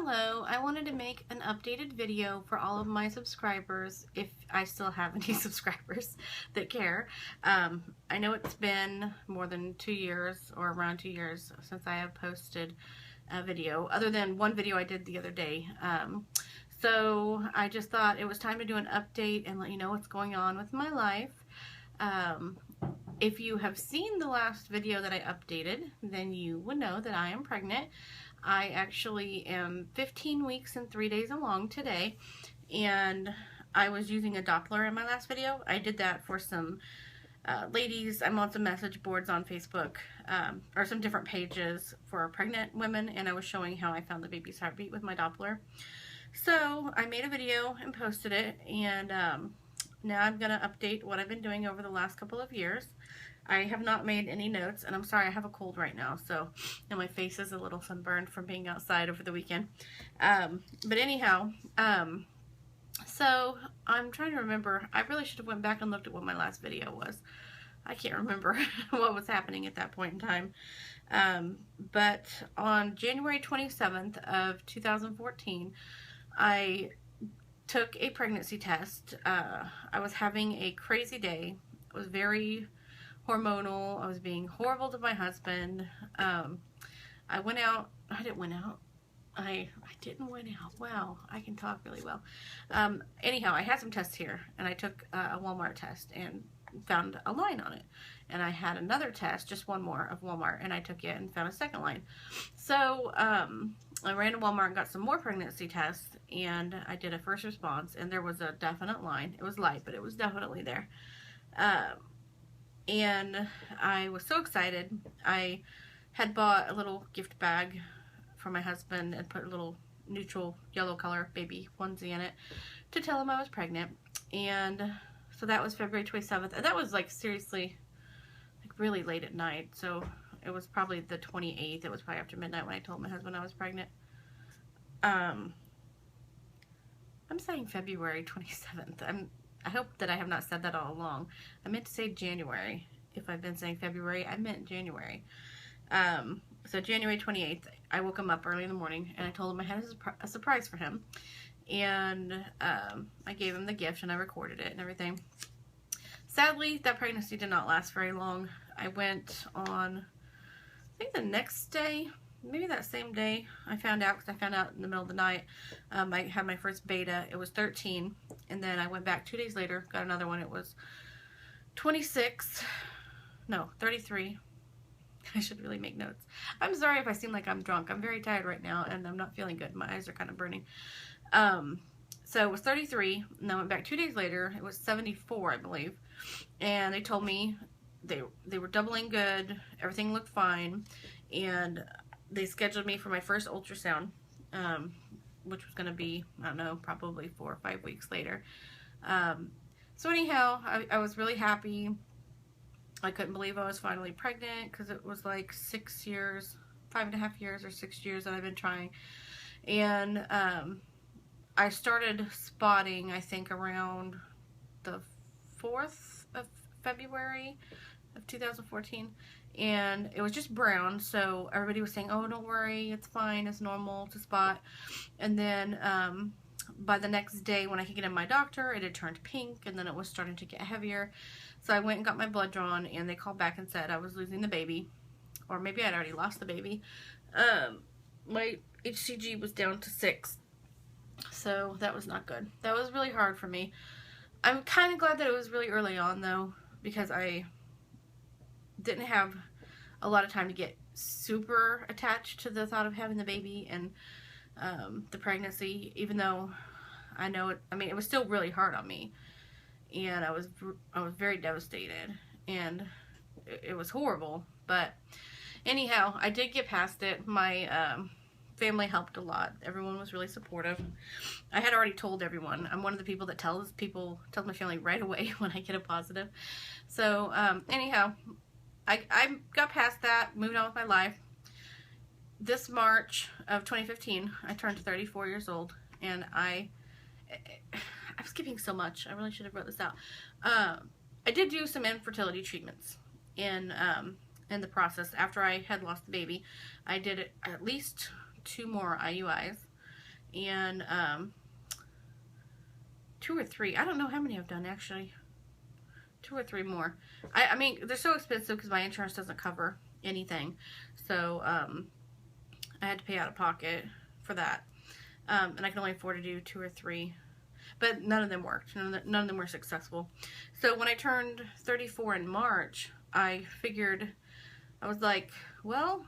Hello, I wanted to make an updated video for all of my subscribers, if I still have any subscribers that care. I know it's been more than 2 years, or around 2 years, since I have posted a video, other than one video I did the other day. So I just thought it was time to do an update and let you know what's going on with my life. If you have seen the last video that I updated, then you would know that I am pregnant. I actually am 15 weeks and 3 days along today, and I was using a Doppler in my last video. I did that for some ladies. I'm on some message boards on Facebook, or some different pages for pregnant women, and I was showing how I found the baby's heartbeat with my Doppler. So I made a video and posted it, and now I'm going to update what I've been doing over the last couple of years. I have not made any notes, and I'm sorry, I have a cold right now, so and my face is a little sunburned from being outside over the weekend. But anyhow, so I'm trying to remember. I really should have went back and looked at what my last video was. I can't remember what was happening at that point in time. But on January 27th of 2014, I took a pregnancy test. I was having a crazy day. It was very hormonal. I was being horrible to my husband. I went out. I didn't went out. I didn't went out. Wow, I can talk really well. Anyhow, I had some tests here, and I took a Walmart test and found a line on it. And I had another test, just one more of Walmart, and I took it and found a second line. So I ran to Walmart and got some more pregnancy tests, and I did a first response, and there was a definite line. It was light, but it was definitely there. And I was so excited. I had bought a little gift bag for my husband and put a little neutral yellow color baby onesie in it to tell him I was pregnant. And so that was February 27th. And that was like seriously, like really late at night. So it was probably the 28th. It was probably after midnight when I told my husband I was pregnant. I'm saying February 27th. I hope that I have not said that all along. I meant to say January. If I've been saying February, I meant January. So January 28th, I woke him up early in the morning, and I told him I had a surprise for him. And I gave him the gift, and I recorded it and everything. Sadly, that pregnancy did not last very long. I went on, I think the next day, maybe that same day, I found out, because I found out in the middle of the night. I had my first beta. It was 13, and then I went back 2 days later, got another one. It was 33. I should really make notes. I'm sorry if I seem like I'm drunk. I'm very tired right now, and I'm not feeling good. My eyes are kind of burning. So it was 33, and I went back 2 days later. It was 74, I believe, and they told me they were doubling good. Everything looked fine, and they scheduled me for my first ultrasound, which was going to be, I don't know, probably 4 or 5 weeks later. So anyhow, I was really happy. I couldn't believe I was finally pregnant, because it was like 6 years, 5.5 years or 6 years that I've been trying. And I started spotting, I think, around the 4th of February of 2014. And it was just brown, so everybody was saying, oh, don't worry, it's fine, it's normal to spot. And then by the next day, when I could get in my doctor, it had turned pink, and then it was starting to get heavier. So I went and got my blood drawn, and they called back and said I was losing the baby, or maybe I'd already lost the baby. My HCG was down to 6, so that was not good. That was really hard for me. I'm kind of glad that it was really early on, though, because I didn't have a lot of time to get super attached to the thought of having the baby and the pregnancy, even though I know it, I mean, it was still really hard on me, and I was very devastated, and it was horrible. But anyhow, I did get past it. My family helped a lot. Everyone was really supportive. I had already told everyone. I'm one of the people that tells my family right away when I get a positive. So anyhow, I got past that, moved on with my life. This March of 2015, I turned 34 years old, and I'm skipping so much. I really should have wrote this out. I did do some infertility treatments in the process. After I had lost the baby, I did at least 2 more IUIs. and 2 or 3. I don't know how many I've done actually. 2 or 3 more. I mean, they're so expensive because my insurance doesn't cover anything. So I had to pay out of pocket for that. And I can only afford to do 2 or 3. But none of them worked. None of them were successful. So when I turned 34 in March, I figured, I was like, well,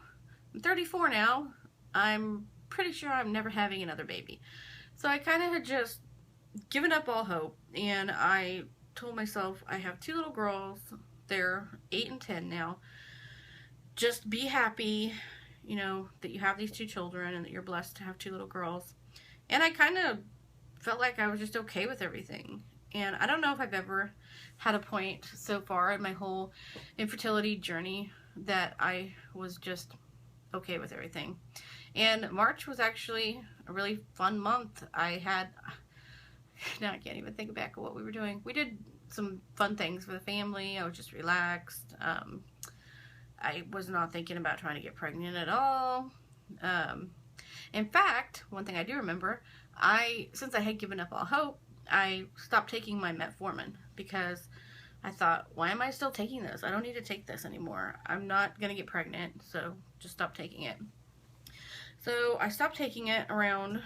I'm 34 now. I'm pretty sure I'm never having another baby. So I kind of had just given up all hope, and I told myself, I have 2 little girls. They're 8 and 10 now. Just be happy, you know, that you have these 2 children and that you're blessed to have 2 little girls. And I kind of felt like I was just okay with everything. And I don't know if I've ever had a point so far in my whole infertility journey that I was just okay with everything. And March was actually a really fun month. Now I can't even think back of what we were doing. We did some fun things for the family. I was just relaxed. I was not thinking about trying to get pregnant at all. In fact, one thing I do remember, since I had given up all hope, I stopped taking my metformin because I thought, why am I still taking this? I don't need to take this anymore. I'm not going to get pregnant, so just stop taking it. So I stopped taking it around,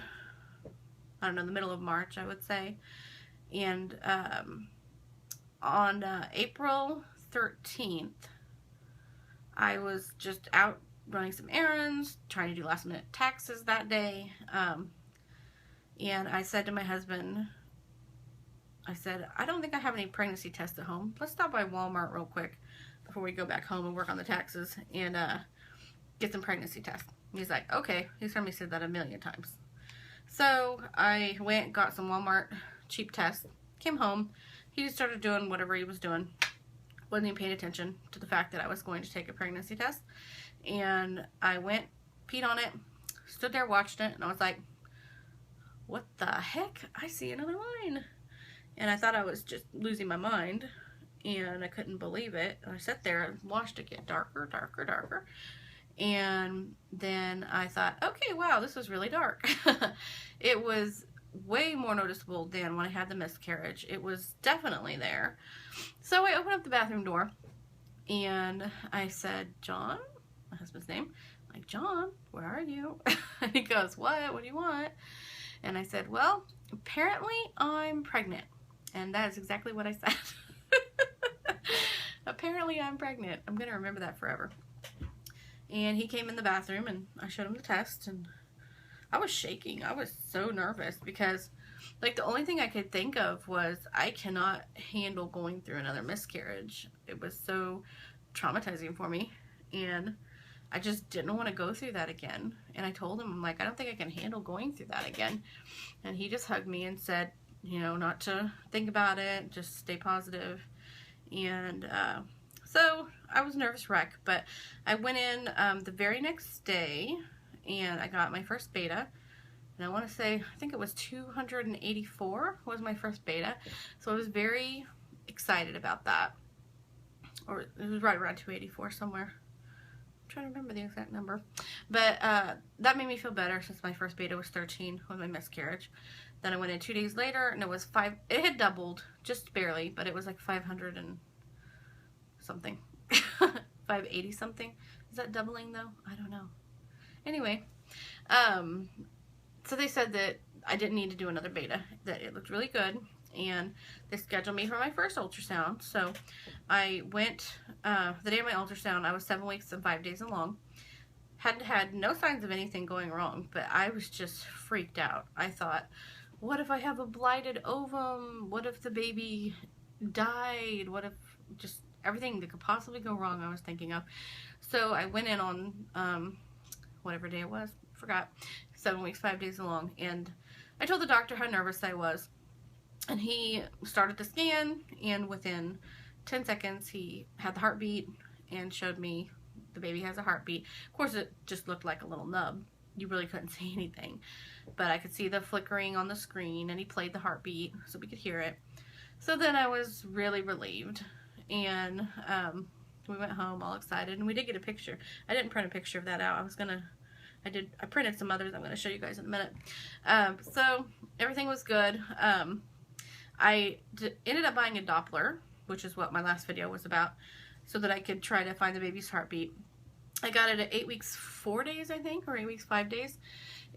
I don't know, the middle of March, I would say. And on April 13th, I was just out running some errands, trying to do last minute taxes that day. And I said to my husband, I said, I don't think I have any pregnancy tests at home. Let's stop by Walmart real quick before we go back home and work on the taxes and get some pregnancy tests. He's like, okay. He's heard me say that a million times. So I went, got some Walmart cheap tests, came home. He just started doing whatever he was doing. Wasn't even paying attention to the fact that I was going to take a pregnancy test. And I went, peed on it, stood there, watched it, and I was like, what the heck? I see another line. And I thought I was just losing my mind, and I couldn't believe it. And I sat there and watched it get darker, darker, darker. And then I thought, okay, wow, this was really dark. It was way more noticeable than when I had the miscarriage. It was definitely there. So I opened up the bathroom door, and I said, John, my husband's name, I'm like, John, where are you? And he goes, what? What do you want? And I said, well, apparently I'm pregnant. And that is exactly what I said. Apparently I'm pregnant. I'm going to remember that forever. And he came in the bathroom, and I showed him the test, and I was shaking. I was so nervous because, like, the only thing I could think of was I cannot handle going through another miscarriage. It was so traumatizing for me, and I just didn't want to go through that again. And I told him, I'm like, I don't think I can handle going through that again. And he just hugged me and said, you know, not to think about it, just stay positive. And so I was a nervous wreck, but I went in the very next day, and I got my first beta. And I want to say, I think it was 284 was my first beta. So I was very excited about that. Or it was right around 284 somewhere. I'm trying to remember the exact number. But that made me feel better since my first beta was 13 with my miscarriage. Then I went in 2 days later, and it was 5. It had doubled, just barely, but it was like 500 and something. 580 something. Is that doubling though? I don't know. Anyway, so they said that I didn't need to do another beta, that it looked really good, and they scheduled me for my first ultrasound. So I went, the day of my ultrasound, I was 7 weeks and 5 days along. Had no signs of anything going wrong, but I was just freaked out. I thought, what if I have a blighted ovum? What if the baby died? What if just everything that could possibly go wrong I was thinking of. So I went in on whatever day it was, forgot, 7 weeks, 5 days along, and I told the doctor how nervous I was, and he started the scan, and within 10 seconds he had the heartbeat and showed me the baby has a heartbeat. Of course, it just looked like a little nub. You really couldn't see anything, but I could see the flickering on the screen, and he played the heartbeat so we could hear it. So then I was really relieved, and we went home all excited, and we did get a picture. I didn't print a picture of that out. I was gonna I printed some others I'm going to show you guys in a minute. So everything was good. I ended up buying a Doppler, which is what my last video was about, so that I could try to find the baby's heartbeat. I got it at 8 weeks 4 days, I think, or 8 weeks 5 days,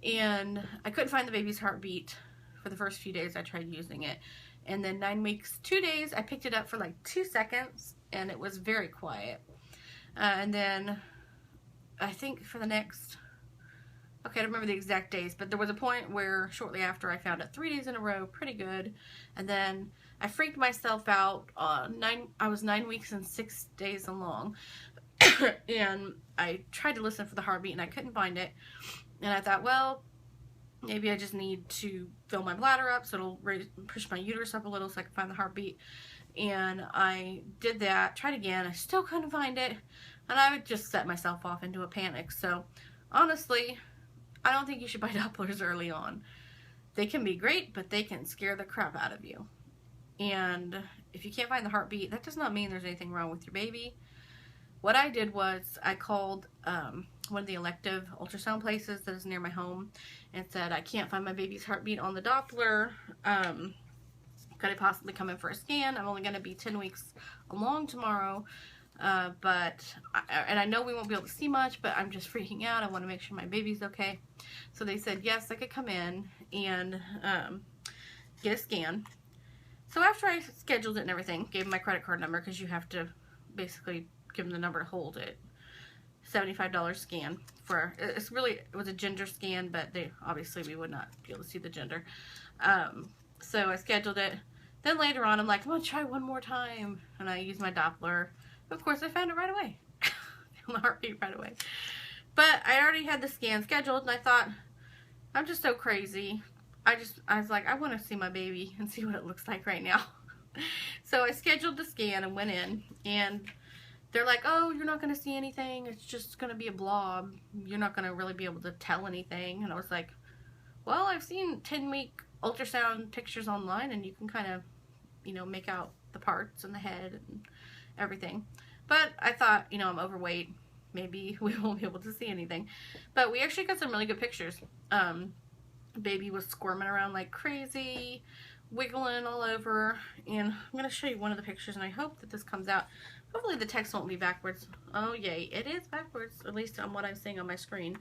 and I couldn't find the baby's heartbeat for the first few days I tried using it. And then 9 weeks 2 days, I picked it up for like 2 seconds, and it was very quiet. And then I think for the next, okay, I don't remember the exact days, but there was a point where shortly after I found it 3 days in a row, pretty good. And then I freaked myself out. I was 9 weeks and 6 days along. And I tried to listen for the heartbeat and I couldn't find it. And I thought, well, maybe I just need to fill my bladder up so it'll push my uterus up a little so I can find the heartbeat. And I did that, tried again, I still couldn't find it, and I would just set myself off into a panic. So honestly, I don't think you should buy Dopplers early on. They can be great, but they can scare the crap out of you. And if you can't find the heartbeat, that does not mean there's anything wrong with your baby. What I did was I called one of the elective ultrasound places that is near my home and said, I can't find my baby's heartbeat on the Doppler. Could I possibly come in for a scan? I'm only going to be 10 weeks along tomorrow, and I know we won't be able to see much, but I'm just freaking out. I want to make sure my baby's okay. So they said yes, I could come in and get a scan. So after I scheduled it and everything, gave them my credit card number, because you have to basically give them the number to hold it. $75 scan for, it was a gender scan, but obviously we would not be able to see the gender. So I scheduled it. Then later on, I'm like, I'm going to try one more time. And I used my Doppler. Of course, I found it right away. Found the heartbeat right away. But I already had the scan scheduled, and I thought, I'm just so crazy. I was like, I want to see my baby and see what it looks like right now. So I scheduled the scan and went in. And they're like, oh, you're not going to see anything. It's just going to be a blob. You're not going to really be able to tell anything. And I was like, well, I've seen 10-week ultrasound pictures online, and you can kind of, make out the parts and the head and everything. But I thought, I'm overweight. Maybe we won't be able to see anything. But we actually got some really good pictures. Baby was squirming around like crazy, wiggling all over. And I'm going to show you one of the pictures, and I hope that this comes out. Hopefully the text won't be backwards. Oh, yay. It is backwards, at least on what I'm seeing on my screen.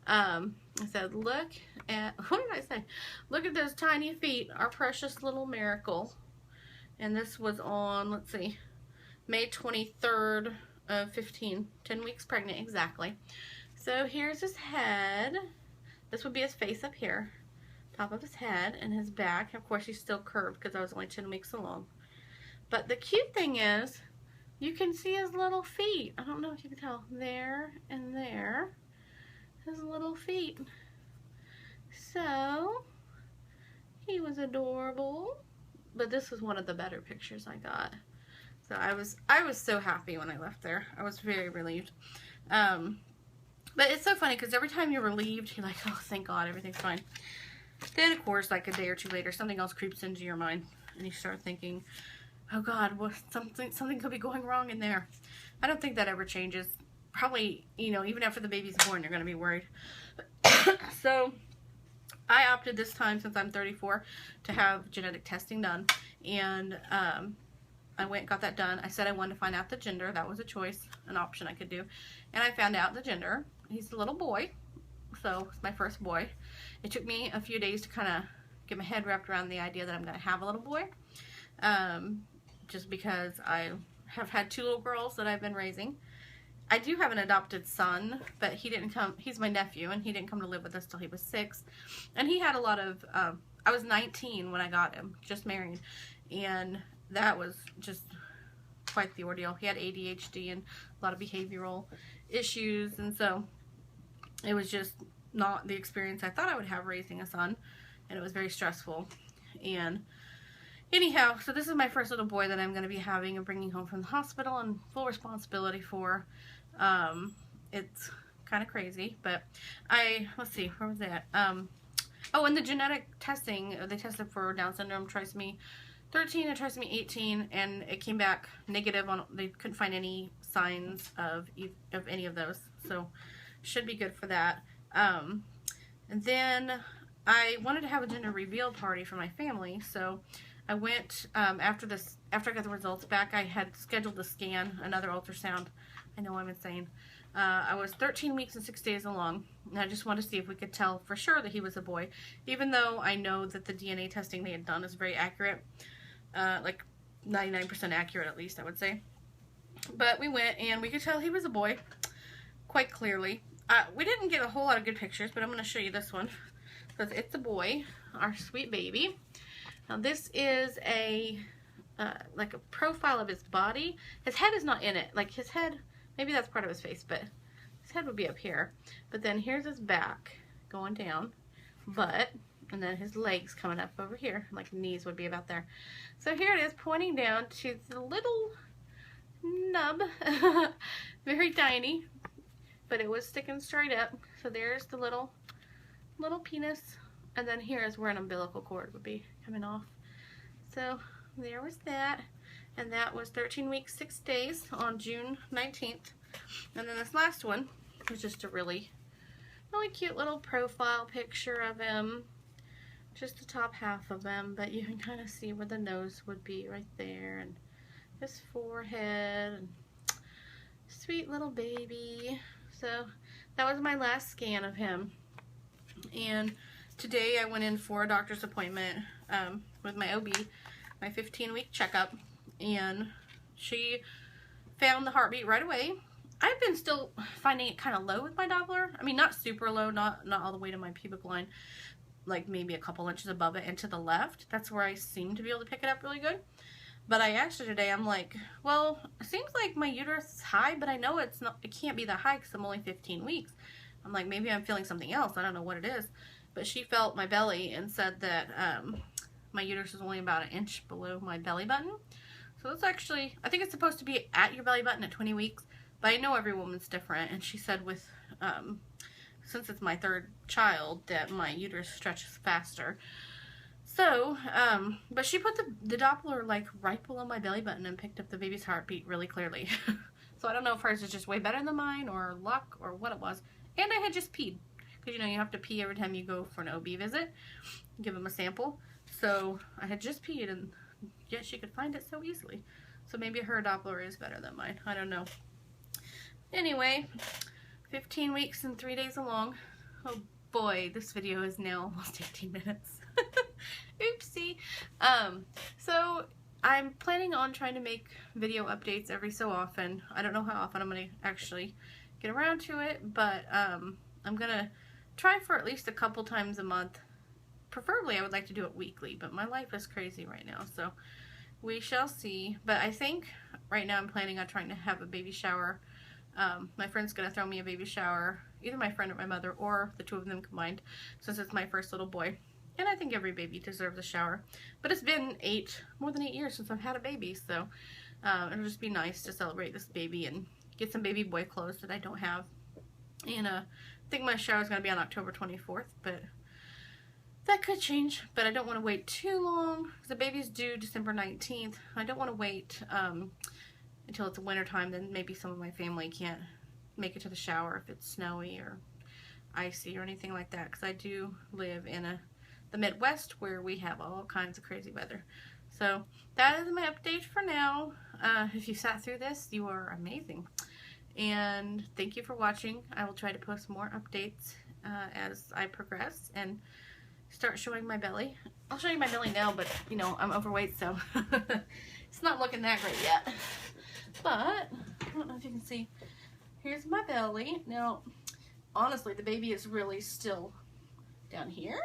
I said, look at, what did I say? Look at those tiny feet, our precious little miracle. And this was on, let's see, May 23rd of 15, 10 weeks pregnant, exactly. So here's his head. This would be his face up here, top of his head, and his back. Of course, he's still curved because I was only 10 weeks along. But the cute thing is, you can see his little feet. I don't know if you can tell. There and there. His little feet. So, he was adorable. But this was one of the better pictures I got. So I was so happy when I left there. I was very relieved. But it's so funny because every time you're relieved, you're like, oh, thank God, everything's fine. Then, of course, like a day or two later, something else creeps into your mind. And you start thinking, oh God, well, something could be going wrong in there. I don't think that ever changes. Probably, even after the baby's born, you're going to be worried. So I opted this time, since I'm 34, to have genetic testing done. And I went and got that done. I said I wanted to find out the gender. That was a choice, an option I could do. And I found out the gender. He's a little boy. So it's my first boy. It took me a few days to kind of get my head wrapped around the idea that I'm going to have a little boy. Just because I have had 2 little girls that I've been raising. I do have an adopted son, but he didn't come. He's my nephew, and he didn't come to live with us till he was 6. And he had a lot of, I was 19 when I got him, just married. And that was just quite the ordeal. He had ADHD and a lot of behavioral issues. And so it was just not the experience I thought I would have raising a son. And it was very stressful. And anyhow, so this is my first little boy that I'm going to be having and bringing home from the hospital and full responsibility for. It's kind of crazy, but let's see, where was that? Oh, and the genetic testing, they tested for Down syndrome, trisomy 13 and trisomy 18, and it came back negative on, they couldn't find any signs of any of those, so should be good for that. And then I wanted to have a gender reveal party for my family, so I went, after I got the results back, I had scheduled a scan, another ultrasound. I know I'm insane. I was 13 weeks and 6 days along, and I just wanted to see if we could tell for sure that he was a boy, even though I know that the DNA testing they had done is very accurate, like 99% accurate at least, I would say. But we went, and we could tell he was a boy quite clearly. We didn't get a whole lot of good pictures, but I'm going to show you this one, because it's a boy, our sweet baby. Now this is a like a profile of his body. His head is not in it. Like his head, maybe that's part of his face, but his head would be up here. But then here's his back going down, butt, and then his legs coming up over here. Like knees would be about there. So here it is pointing down to the little nub, very tiny, but it was sticking straight up. So there's the little penis, and then here is where an umbilical cord would be coming off. So there was that, and that was 13 weeks 6 days on June 19th. And then this last one was just a really cute little profile picture of him, just the top half of him, but you can kind of see where the nose would be right there, and his forehead, and sweet little baby. So that was my last scan of him. And today I went in for a doctor's appointment with my OB, my 15-week checkup, and she found the heartbeat right away. I've been still finding it kind of low with my Doppler. I mean, not super low, not all the way to my pubic line, like maybe a couple inches above it and to the left. That's where I seem to be able to pick it up really good. But I asked her today, I'm like, well, it seems like my uterus is high, but I know it can't be that high because I'm only 15 weeks. I'm like, maybe I'm feeling something else. I don't know what it is. But she felt my belly and said that my uterus is only about 1 inch below my belly button. So it's actually, I think it's supposed to be at your belly button at 20 weeks. But I know every woman's different. And she said with, since it's my 3rd child, that my uterus stretches faster. So, but she put the Doppler like right below my belly button and picked up the baby's heartbeat really clearly. So I don't know if hers is just way better than mine or luck or what it was. And I had just peed. Because, you know, you have to pee every time you go for an OB visit. Give them a sample. So I had just peed, and yet she could find it so easily. So maybe her Doppler is better than mine. I don't know. Anyway, 15 weeks and 3 days along. Oh boy, this video is now almost 18 minutes. Oopsie. So I'm planning on trying to make video updates every so often. I don't know how often I'm going to actually get around to it, but I'm going to try for at least a couple times a month. Preferably I would like to do it weekly, but my life is crazy right now, so we shall see. But I think right now I'm planning on trying to have a baby shower. My friend's going to throw me a baby shower, either my friend or my mother, or the two of them combined, since it's my first little boy. And I think every baby deserves a shower. But it's been more than 8 years since I've had a baby, so it'll just be nice to celebrate this baby and get some baby boy clothes that I don't have. And I think my shower is going to be on October 24th, but that could change. But I don't want to wait too long, because the baby's due December 19th. I don't want to wait until it's winter time, then maybe some of my family can't make it to the shower if it's snowy or icy or anything like that, because I do live in the Midwest where we have all kinds of crazy weather. So that is my update for now. If you sat through this, you are amazing. And thank you for watching. I will try to post more updates as I progress and start showing my belly. I'll show you my belly now, but you know, I'm overweight, so it's not looking that great yet. But I don't know if you can see. Here's my belly. Now, honestly, the baby is really still down here,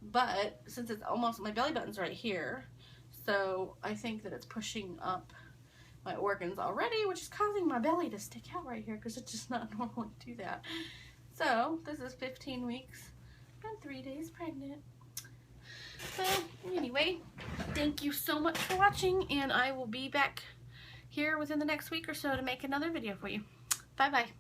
but since it's almost, my belly button's right here, so I think that it's pushing up my organs already, which is causing my belly to stick out right here, because it does not normally do that. So this is 15 weeks and 3 days pregnant. So anyway, thank you so much for watching, and I will be back here within the next week or so to make another video for you. Bye bye.